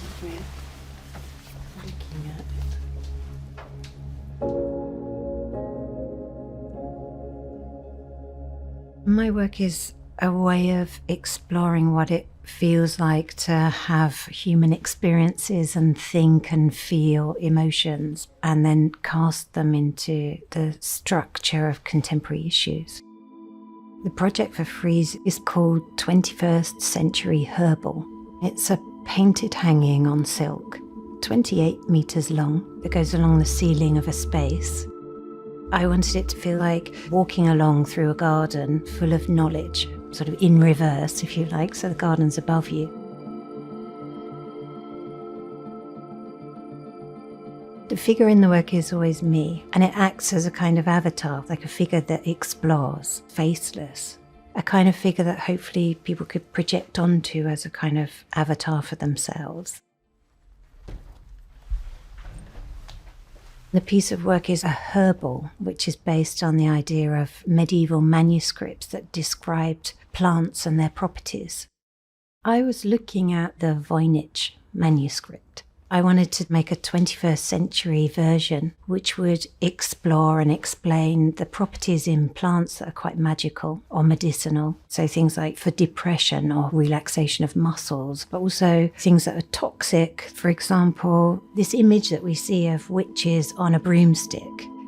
if we're looking at it. My work is a way of exploring what it feels like to have human experiences and think and feel emotions, and then cast them into the structure of contemporary issues. The project for Frieze is called 21st Century Herbal. It's a painted hanging on silk, 28 meters long, that goes along the ceiling of a space. I wanted it to feel like walking along through a garden full of knowledge, sort of in reverse, if you like, so the garden's above you. The figure in the work is always me, and it acts as a kind of avatar, like a figure that explores, faceless, a kind of figure that hopefully people could project onto as a kind of avatar for themselves. The piece of work is a herbal, which is based on the idea of medieval manuscripts that described plants and their properties. I was looking at the Voynich manuscript. I wanted to make a 21st century version which would explore and explain the properties in plants that are quite magical or medicinal. So things like for depression or relaxation of muscles, but also things that are toxic. For example, this image that we see of witches on a broomstick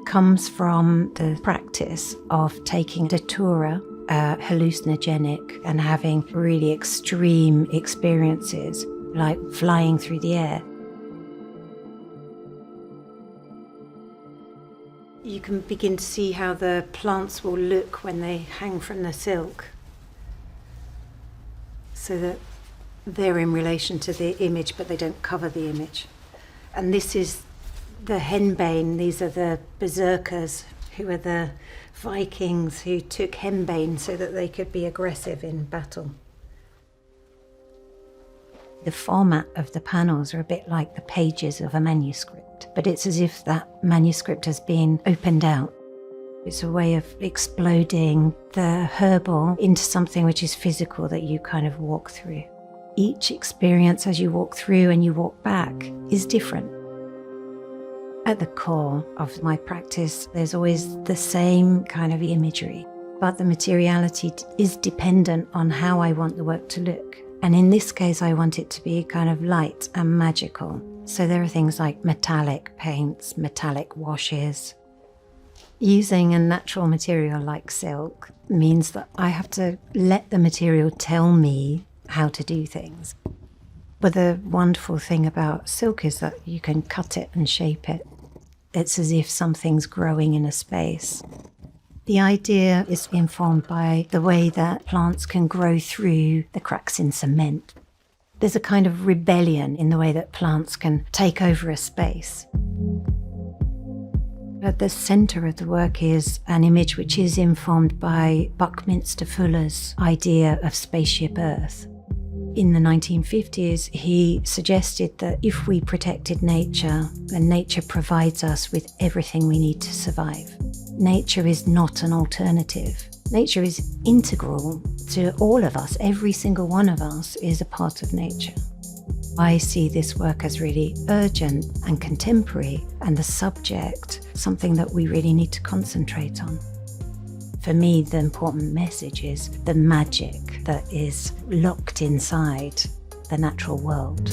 comes from the practice of taking datura, hallucinogenic, and having really extreme experiences like flying through the air. You can begin to see how the plants will look when they hang from the silk, so that they're in relation to the image, but they don't cover the image. And this is the henbane. These are the berserkers, who are the Vikings who took henbane so that they could be aggressive in battle. The format of the panels are a bit like the pages of a manuscript, but it's as if that manuscript has been opened out. It's a way of exploding the herbal into something which is physical that you kind of walk through. Each experience as you walk through and you walk back is different. At the core of my practice, there's always the same kind of imagery, but the materiality is dependent on how I want the work to look. And in this case, I want it to be kind of light and magical. So there are things like metallic paints, metallic washes. Using a natural material like silk means that I have to let the material tell me how to do things. But the wonderful thing about silk is that you can cut it and shape it. It's as if something's growing in a space. The idea is informed by the way that plants can grow through the cracks in cement. There's a kind of rebellion in the way that plants can take over a space. At the centre of the work is an image which is informed by Buckminster Fuller's idea of spaceship Earth. In the 1950s, he suggested that if we protected nature, then nature provides us with everything we need to survive. Nature is not an alternative. Nature is integral to all of us. Every single one of us is a part of nature. I see this work as really urgent and contemporary, and the subject something that we really need to concentrate on. For me, the important message is the magic that is locked inside the natural world.